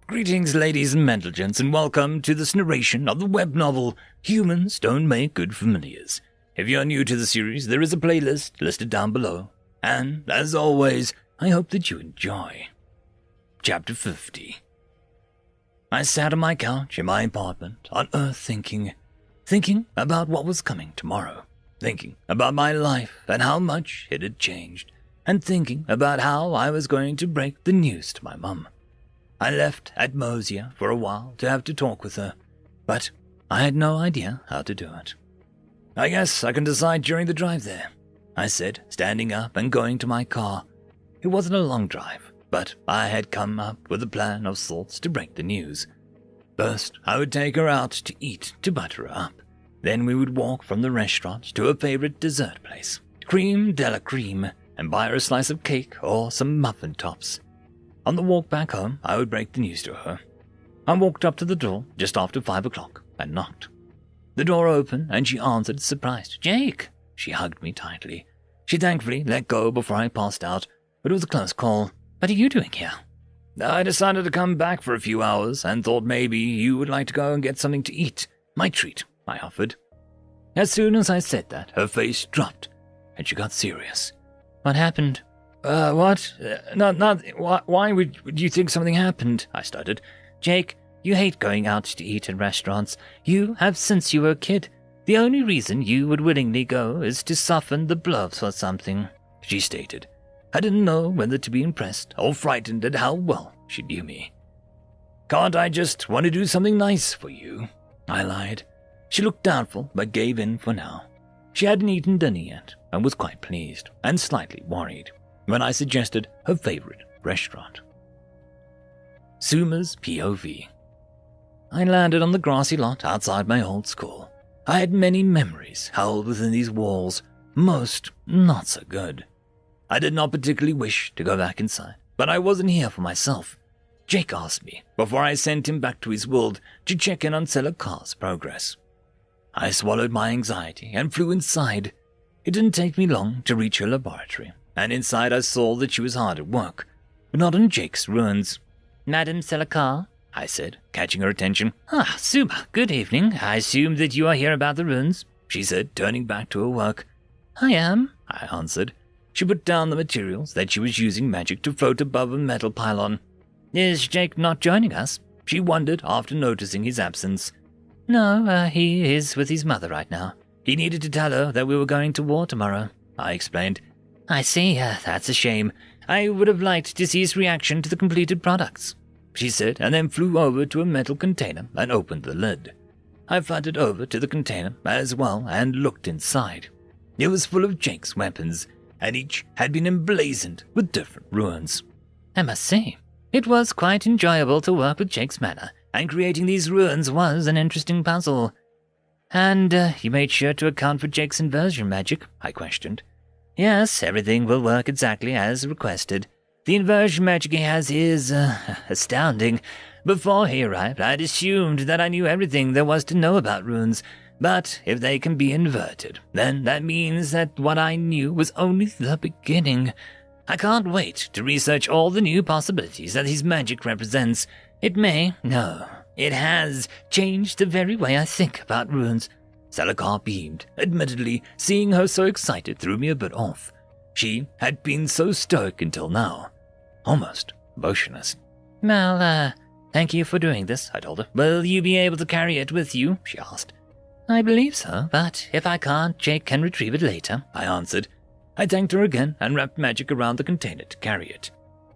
Greetings, ladies and gentlemen, and welcome to this narration of the web novel Humans Don't Make Good Familiars. If you're new to the series, there is a playlist listed down below, and, as always, I hope that you enjoy. Chapter 50. I sat on my couch in my apartment on Earth thinking about what was coming tomorrow, thinking about my life and how much it had changed, and thinking about how I was going to break the news to my mum. I left at Mosier for a while to have to talk with her, but I had no idea how to do it. I guess I can decide during the drive there, I said, standing up and going to my car. It wasn't a long drive, but I had come up with a plan of sorts to break the news. First, I would take her out to eat to butter her up. Then we would walk from the restaurant to her favorite dessert place, Creme de la Creme, and buy her a slice of cake or some muffin tops. On the walk back home, I would break the news to her. I walked up to the door just after 5 o'clock and knocked. The door opened and she answered, surprised. "Jake!" She hugged me tightly. She thankfully let go before I passed out, but it was a close call. "What are you doing here?" "I decided to come back for a few hours and thought maybe you would like to go and get something to eat. My treat," I offered. As soon as I said that, her face dropped and she got serious. "What happened?" What? Why would you think something happened?" I stuttered. "Jake, you hate going out to eat in restaurants. You have since you were a kid. The only reason you would willingly go is to soften the blows or something," she stated. I didn't know whether to be impressed or frightened at how well she knew me. "Can't I just want to do something nice for you?" I lied. She looked doubtful but gave in for now. She hadn't eaten dinner yet and was quite pleased and slightly worried when I suggested her favorite restaurant. Suma's POV. I landed on the grassy lot outside my old school. I had many memories held within these walls, most not so good. I did not particularly wish to go back inside, but I wasn't here for myself. Jake asked me, before I sent him back to his world, to check in on Selakar's progress. I swallowed my anxiety and flew inside. It didn't take me long to reach her laboratory, and inside I saw that she was hard at work, but not on Jake's ruins. "Madam Selakar," I said, catching her attention. "Ah, Suma, good evening. I assume that you are here about the ruins," she said, turning back to her work. "I am," I answered. She put down the materials that she was using magic to float above a metal pylon. "Is Jake not joining us?" she wondered after noticing his absence. "No, he is with his mother right now. He needed to tell her that we were going to war tomorrow," I explained. "I see, that's a shame. I would have liked to see his reaction to the completed products," she said, and then flew over to a metal container and opened the lid. I fluttered over to the container as well and looked inside. It was full of Jake's weapons, and each had been emblazoned with different runes. I must say, it was quite enjoyable to work with Jake's mana, and creating these runes was an interesting puzzle. "And you made sure to account for Jake's inversion magic?" I questioned. "Yes, everything will work exactly as requested. The inversion magic he has is astounding. Before he arrived, I'd assumed that I knew everything there was to know about runes, but if they can be inverted, then that means that what I knew was only the beginning. I can't wait to research all the new possibilities that his magic represents. It has changed the very way I think about runes." Selakar beamed. Admittedly, seeing her so excited threw me a bit off. She had been so stoic until now, almost motionless. "Well, thank you for doing this," I told her. "Will you be able to carry it with you?" she asked. "I believe so, but if I can't, Jake can retrieve it later," I answered. I thanked her again and wrapped magic around the container to carry it.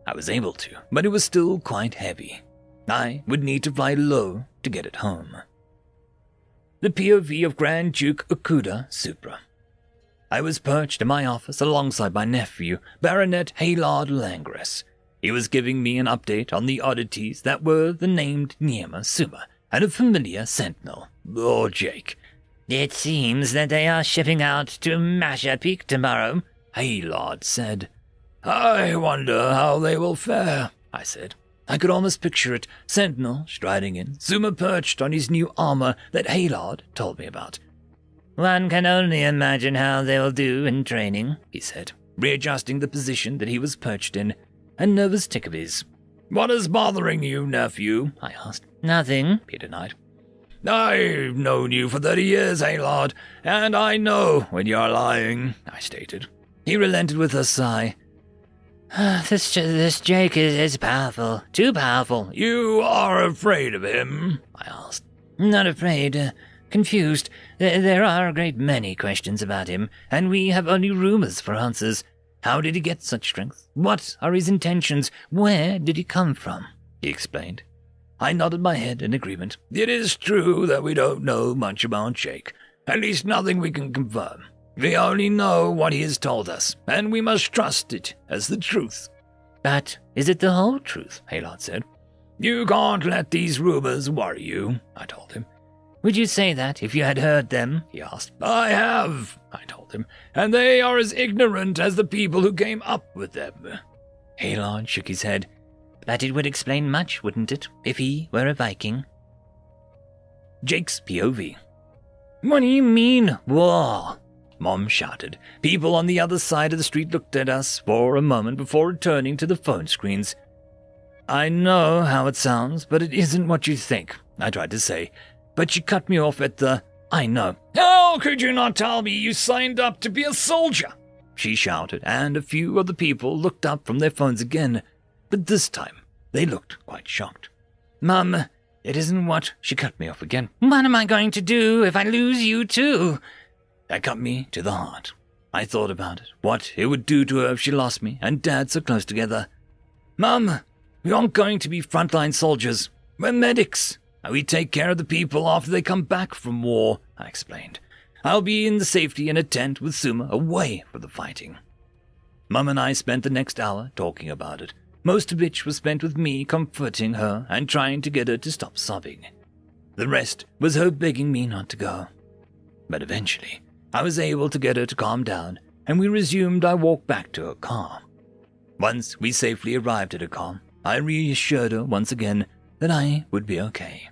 I was able to, but it was still quite heavy. I would need to fly low to get it home. The POV of Grand Duke Okuda Supra. I was perched in my office alongside my nephew, Baronet Haylard Langris. He was giving me an update on the oddities that were the named Niema Suma and a familiar sentinel. "Oh, Jake." "It seems that they are shipping out to Masha Peak tomorrow," Haylard said. "I wonder how they will fare," I said. I could almost picture it, Sentinel striding in, Suma perched on his new armor that Haylard told me about. "One can only imagine how they will do in training," he said, readjusting the position that he was perched in, a nervous tick of his. What is bothering you, nephew? I asked. Nothing, he denied. I've known you for 30 years, Lord, and I know when you're lying, I stated. He relented with a sigh. This Jake is powerful, too powerful. You are afraid of him? I asked. Not afraid, confused. There are a great many questions about him, and we have only rumors for answers. How did he get such strength? What are his intentions? Where did he come from? He explained. I nodded my head in agreement. It is true that we don't know much about Jake. At least nothing we can confirm. We only know what he has told us, and we must trust it as the truth. But is it the whole truth? Halard said. You can't let these rumors worry you, I told him. Would you say that if you had heard them? He asked. I have, I told him, and they are as ignorant as the people who came up with them. Halard shook his head. But it would explain much, wouldn't it, if he were a Viking? Jake's POV. What do you mean, war? Mom shouted. People on the other side of the street looked at us for a moment before returning to the phone screens. I know how it sounds, but it isn't what you think, I tried to say. But she cut me off at the, I know. How could you not tell me you signed up to be a soldier? She shouted, and a few of the people looked up from their phones again. But this time, they looked quite shocked. Mum, it isn't what... She cut me off again. What am I going to do if I lose you too? That cut me to the heart. I thought about it, what it would do to her if she lost me and Dad so close together. Mum, we aren't going to be frontline soldiers. We're medics. We take care of the people after they come back from war, I explained. I'll be in the safety in a tent with Suma away from the fighting. Mum and I spent the next hour talking about it. Most of which was spent with me comforting her and trying to get her to stop sobbing. The rest was her begging me not to go. But eventually, I was able to get her to calm down, and we resumed our walk back to her car. Once we safely arrived at her car, I reassured her once again that I would be okay.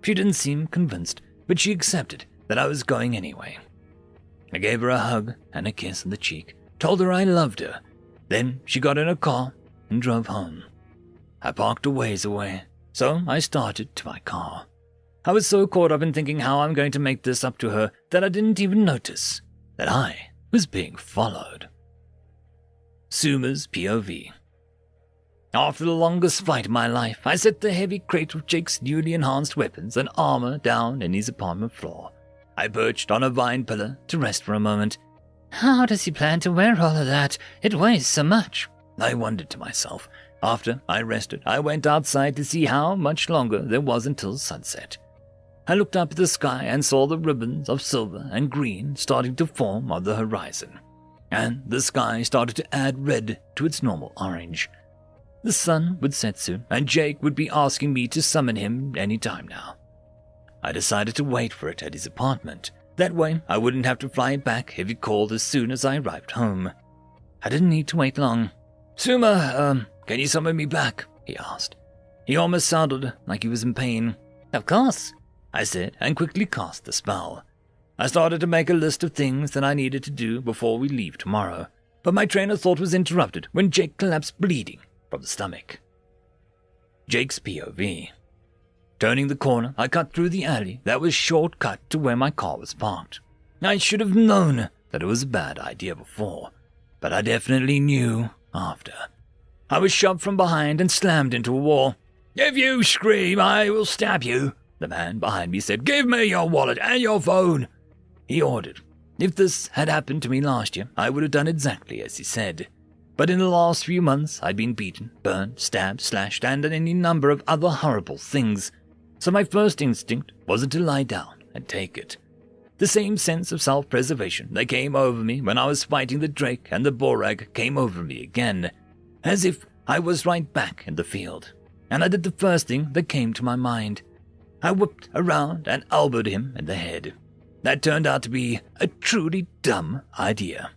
She didn't seem convinced, but she accepted that I was going anyway. I gave her a hug and a kiss on the cheek, told her I loved her. Then she got in her car and drove home. I parked a ways away, so I started to my car. I was so caught up in thinking how I'm going to make this up to her that I didn't even notice that I was being followed. Suma's POV. After the longest fight of my life, I set the heavy crate of Jake's newly enhanced weapons and armor down in his apartment floor. I perched on a vine pillar to rest for a moment. How does he plan to wear all of that? It weighs so much. I wondered to myself. After I rested, I went outside to see how much longer there was until sunset. I looked up at the sky and saw the ribbons of silver and green starting to form on the horizon, and the sky started to add red to its normal orange. The sun would set soon, and Jake would be asking me to summon him any time now. I decided to wait for it at his apartment. That way, I wouldn't have to fly back if he called as soon as I arrived home. I didn't need to wait long. Suma, can you summon me back? He asked. He almost sounded like he was in pain. Of course, I said, and quickly cast the spell. I started to make a list of things that I needed to do before we leave tomorrow, but my train of thought was interrupted when Jake collapsed bleeding from the stomach. Jake's POV. Turning the corner, I cut through the alley that was shortcut to where my car was parked. I should have known that it was a bad idea before, but I definitely knew after. I was shoved from behind and slammed into a wall. If you scream, I will stab you, the man behind me said. Give me your wallet and your phone, he ordered. If this had happened to me last year, I would have done exactly as he said. But in the last few months, I'd been beaten, burned, stabbed, slashed, and any number of other horrible things. So my first instinct wasn't to lie down and take it. The same sense of self-preservation that came over me when I was fighting the Drake and the Borag came over me again, as if I was right back in the field. And I did the first thing that came to my mind. I whipped around and elbowed him in the head. That turned out to be a truly dumb idea.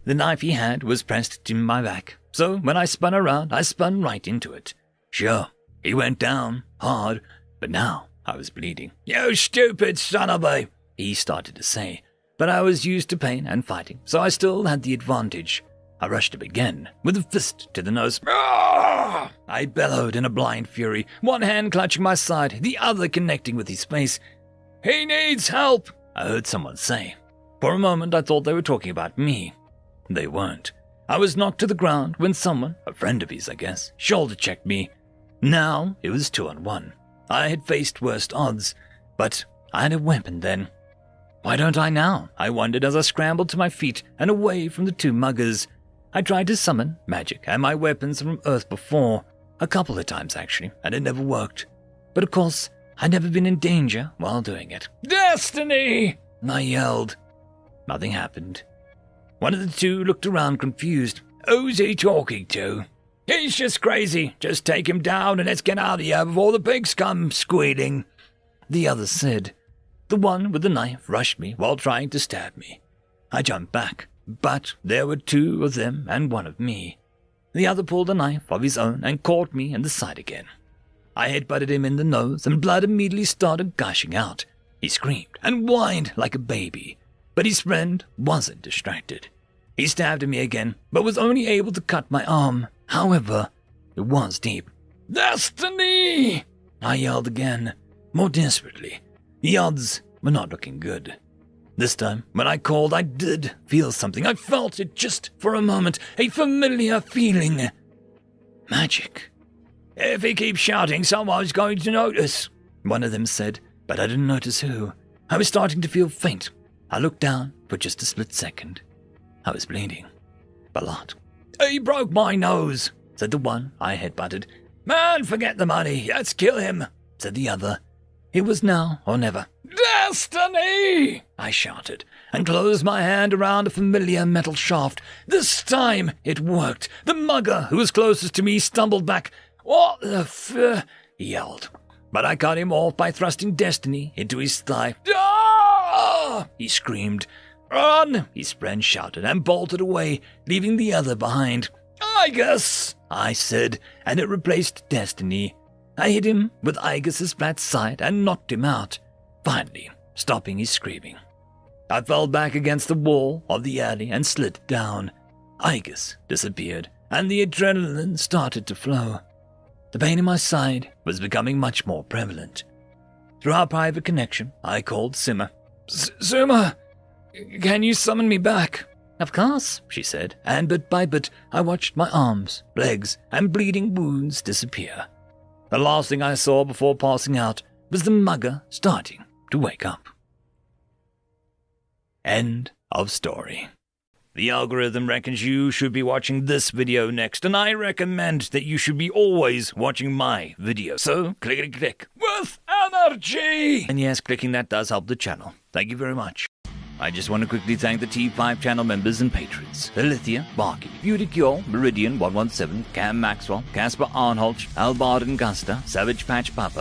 The knife he had was pressed to my back, so when I spun around, I spun right into it. Sure, he went down, hard, but now I was bleeding. You stupid son of a... he started to say, but I was used to pain and fighting, so I still had the advantage. I rushed him again, with a fist to the nose. "Ah!" I bellowed in a blind fury, one hand clutching my side, the other connecting with his face. "He needs help," I heard someone say. For a moment I thought they were talking about me. They weren't. I was knocked to the ground when someone, a friend of his I guess, shoulder-checked me. Now it was 2-on-1. I had faced worse odds, but I had a weapon then. Why don't I now? I wondered as I scrambled to my feet and away from the two muggers. I tried to summon magic and my weapons from Earth before, a couple of times actually, and it never worked. But of course, I'd never been in danger while doing it. "Destiny!" I yelled. Nothing happened. One of the two looked around confused. "Who's he talking to?" "He's just crazy. Just take him down and let's get out of here before the pigs come squealing," the other said. The one with the knife rushed me while trying to stab me. I jumped back, but there were two of them and one of me. The other pulled a knife of his own and caught me in the side again. I headbutted him in the nose and blood immediately started gushing out. He screamed and whined like a baby, but his friend wasn't distracted. He stabbed at me again, but was only able to cut my arm. However, it was deep. "Destiny!" I yelled again, more desperately. The odds were not looking good. This time, when I called, I did feel something. I felt it just for a moment, a familiar feeling. Magic. "If he keeps shouting, someone's going to notice," one of them said, but I didn't notice who. I was starting to feel faint. I looked down for just a split second. I was bleeding. A lot. "He broke my nose," said the one I headbutted. "Man, forget the money. Let's kill him," said the other. It was now or never. "Destiny!" I shouted, and closed my hand around a familiar metal shaft. This time it worked. The mugger who was closest to me stumbled back. "What the he yelled. But I cut him off by thrusting Destiny into his thigh. "Ah!" he screamed. "Run!" his friend shouted and bolted away, leaving the other behind. "Igus!" I said, and it replaced Destiny. I hit him with Igus's flat side and knocked him out, finally stopping his screaming. I fell back against the wall of the alley and slid down. Igus disappeared, and the adrenaline started to flow. The pain in my side was becoming much more prevalent. Through our private connection, I called Simmer. "Simmer, can you summon me back?" "Of course," she said, and bit by bit I watched my arms, legs, and bleeding wounds disappear. The last thing I saw before passing out was the mugger starting to wake up. End of story. The algorithm reckons you should be watching this video next, and I recommend that you should be always watching my video. So, click with energy! And yes, clicking that does help the channel. Thank you very much. I just want to quickly thank the T5 channel members and patrons. Alithia, Barky, Beauty Cure, Meridian 117, Cam Maxwell, Casper Arnholz, Albard and Gusta, Savage Patch Papa,